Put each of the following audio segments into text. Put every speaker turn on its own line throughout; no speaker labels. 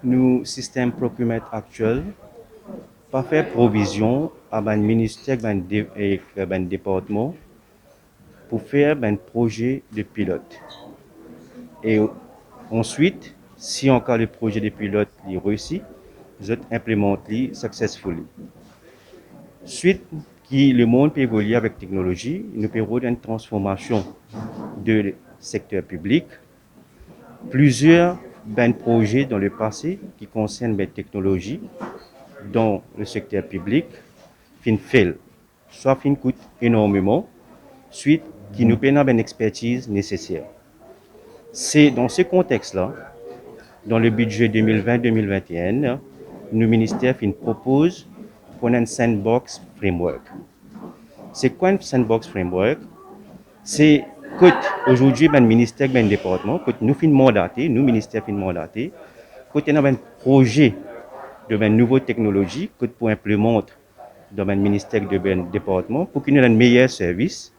Nous, système procurement actuel, pas faire provision à un ministère et un département pour faire un projet de pilote. Et ensuite, si encore le projet de pilote est réussi, vous implémentez successfully. Suite, qui le monde peut évoluer avec technologie, nous pouvons une transformation de secteur public. Plusieurs projets dans le passé qui concernent les technologies dans le secteur public fin fail, soit fin coûte énormément, suite qui nous permet une expertise nécessaire. C'est dans ce contexte-là, dans le budget 2020-2021, le ministère propose pour un sandbox framework. C'est quoi un sandbox framework? C'est que aujourd'hui, le ministère, le département, que nous fin mandaté, nous ministère fin mandaté, que nous un projet de nouvelles technologies que pour implémenter dans le ministère de département pour qu'il nous ait un meilleur service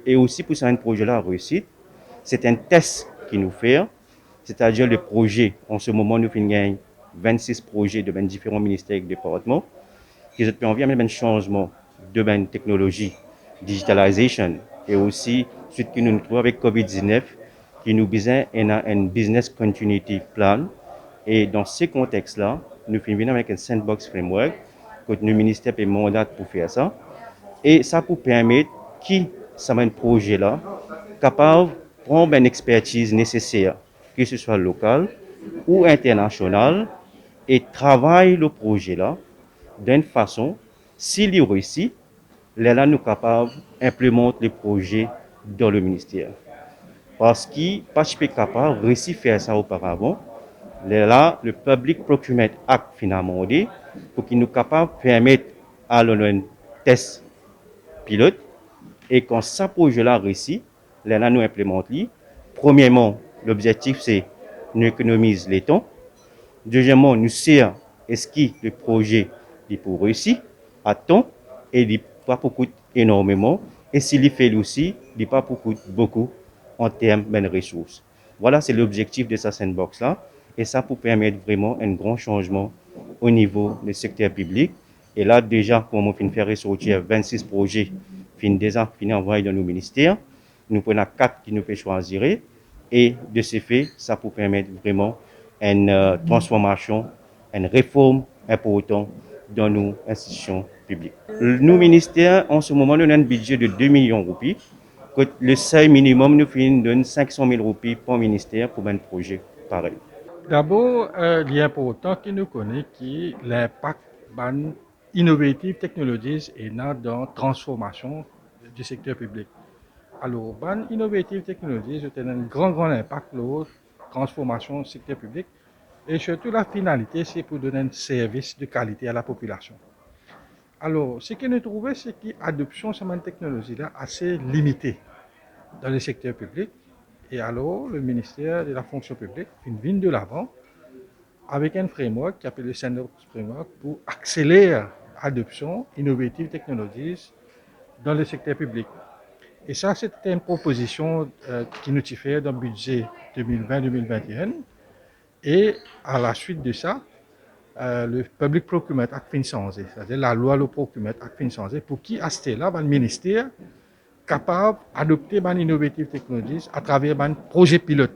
et aussi pour un projet-là réussite. C'est un test qui nous fait, c'est-à-dire le projet. En ce moment, nous finissons 26 projets de différents ministères et départements qui ont envie de un changement de technologie, digitalisation et aussi suite que nous nous trouvons avec COVID-19 qui nous besoin un business continuity plan. Et dans ce contexte-là, nous finissons avec un sandbox framework que le ministère peut mandat pour faire ça. Et ça pour permettre qui ça un projet-là capable de prendre une expertise nécessaire, que ce soit local ou international, et travailler le projet-là d'une façon, s'il y réussit, là nous sommes capables d'implémenter le projet dans le ministère. Parce qu'il pas capable de réussir à faire ça auparavant, là, le Public Procurement Act finalement dit pour qu'il nous capable de permettre à un test pilote et quand ça projet-là réussit, là nous implémentons. Premièrement, l'objectif c'est nous économiser les temps. Deuxièmement, nous sert est-ce que le projet est pour réussir à temps et il pas beaucoup énormément et s'il fait aussi, il pas beaucoup en termes de ressources. Voilà, c'est l'objectif de sa sandbox là et ça pour permettre vraiment un grand changement au niveau du secteur public. Et là déjà, comme on finit de faire ressortir 26 projets, déjà fini envoyés dans nos ministères, nous prenons 4 qui nous fait choisir et de ce fait, ça pour permettre vraiment une transformation, une réforme importante dans nos institutions publiques. Nos ministères, en ce moment, nous avons un budget de 2 millions de roupies. Le seuil minimum, nous donne 500 000 roupies par ministère pour un projet pareil.
D'abord, il est important que nous connaissions l'impact de innovative technologies et dans la transformation du secteur public. Alors, ban innovative technologies ont un grand impact sur la transformation du secteur public et surtout la finalité, c'est pour donner un service de qualité à la population. Alors, ce que nous trouvons, c'est que l'adoption de cette technologie-là est assez limitée dans le secteur public. Et alors, le ministère de la fonction publique vient de l'avant avec un framework qui s'appelle le Sandbox Framework pour accélérer l'adoption innovative technologies dans le secteur public. Et ça, c'était une proposition qui nous fait dans le budget 2020-2021. Et à la suite de ça, le Public Procurement Act fin changé, c'est-à-dire la loi le Procurement Act fin changé pour qui à ce là le ministère capable d'adopter une innovative technologies à travers un projet pilote.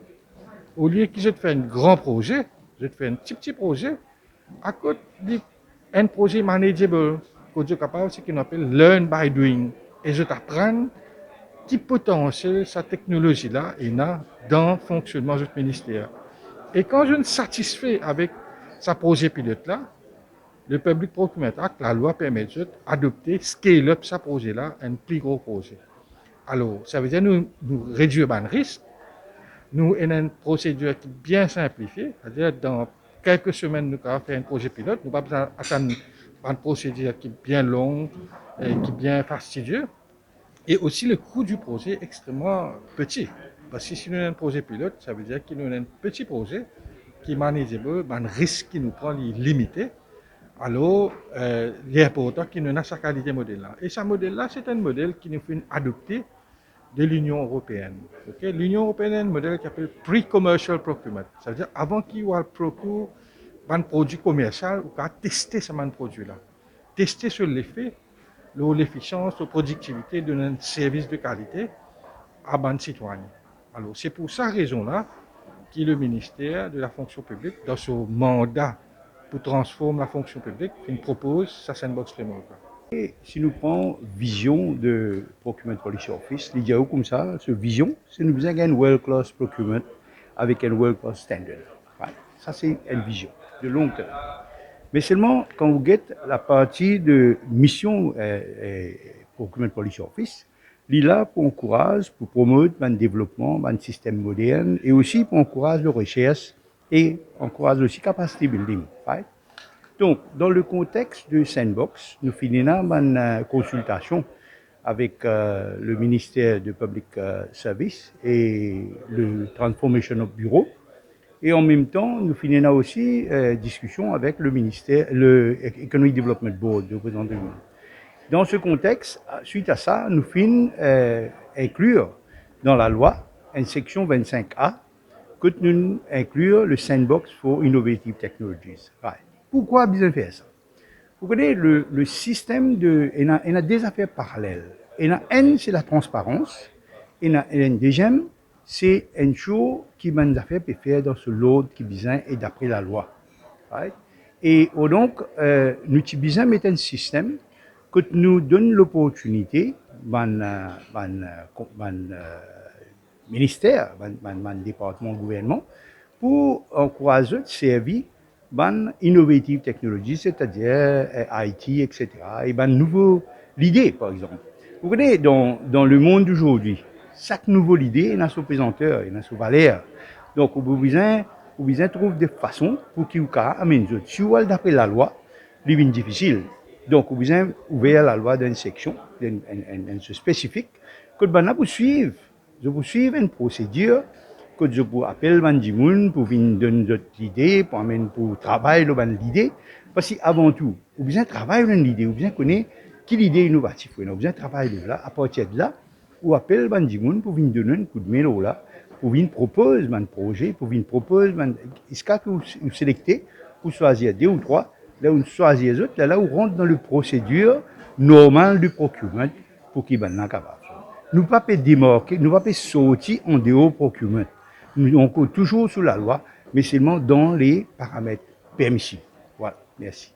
Au lieu qu'ils aient fait un grand projet, ils ont fait un petit projet à côté d'un projet manageable que je capable ce qu'on appelle learn by doing et je t'apprends qui potentiel cette technologie là est dans le fonctionnement de ministère. Et quand je ne satisfais avec ce projet pilote là, le Public Procurement Act, la loi permet d'adopter, scale up ce projet là, un plus gros projet. Alors, ça veut dire nous réduire le risque. Nous avons une procédure qui est bien simplifiée, c'est-à-dire dans quelques semaines, nous avons fait un projet pilote. Nous n'avons pas attendre une procédure qui est bien longue et qui est bien fastidieuse. Et aussi le coût du projet est extrêmement petit. Parce que si nous avons un projet pilote, ça veut dire que nous avons un petit projet qui est manageable, un risque qui nous prend limité. Alors, il est important qu'il nous ait sa qualité modèle-là. Et ce modèle-là, c'est un modèle qui nous fait adopter de l'Union européenne. L'Union européenne a un modèle qui s'appelle Pre-Commercial Procurement. Ça veut dire avant qu'il y ait le procure un produit commercial ou qu'à tester ce produit-là. Tester sur l'effet, l'efficience, la productivité d'un service de qualité à ban citoyen. Alors, c'est pour cette raison-là que le ministère de la fonction publique, dans son mandat pour transformer la fonction publique, il propose sa sandbox framework.
Et si nous prenons vision de Procurement Policy Office, l'idée comme ça, ce vision, c'est nous besoin d'un world-class procurement avec un world-class standard. Right? Ça, c'est une vision de long terme. Mais seulement quand vous guettez la partie de mission Procurement Policy Office, il est là pour encourager, pour promouvoir le développement d'un système moderne et aussi pour encourager la recherche et encourager aussi capacity building. Right? Donc, dans le contexte de Sandbox, nous finissons une consultation avec le ministère de Public Service et le Transformation of Bureau. Et en même temps, nous finissons aussi discussion avec le ministère, le Economic Development Board de représentation. Dans ce contexte, suite à ça, nous finissons inclure dans la loi une section 25A que nous inclure le Sandbox for Innovative Technologies. Right. Pourquoi bien faire ça? Vous connaissez le système de... Il y a des affaires parallèles. Un, c'est la transparence. Et un deuxième, c'est une chose qui m'a fait faire dans ce lot qui besoin et d'après la loi. Right? Et donc, nous avons besoin de mettre un système qui nous donne l'opportunité, ministère, département, gouvernement, pour encourager de servir ban innovative technologies, c'est-à-dire IT, etc. Et ban nouveau l'idée, par exemple. Vous connaissez, dans le monde d'aujourd'hui, chaque nouvelle idée a son présenteur, il a son valeur. Donc, vous besoin trouver des façons pour qu'il y ait si vous allez d'après la loi, c'est difficile. Donc, vous besoin ouvrir la loi d'une section, d'une spécifique, que vous suivre. Vous suivre une procédure que je vous appelle Bandimoun pour venir donner l'idée, pour travailler l'idée. Parce qu'avant tout, vous besoin travailler l'idée, vous besoin connaître quelle idée innovative. Vous besoin travailler là, à partir de là, vous appelle Bandimoun pour venir donner un coup de main là, pour venir proposer un projet, pour venir proposer, est-ce que vous sélectez, vous choisissez 2 ou 3, là vous choisissez les autres, là vous rentrez dans la procédure normale du procurement pour qu'il soit capable. Nous ne pouvons pas démarquer, nous ne pouvons pas sortir en dehors du procurement. Nous sommes toujours sous la loi, mais seulement dans les paramètres permissifs. Voilà, merci.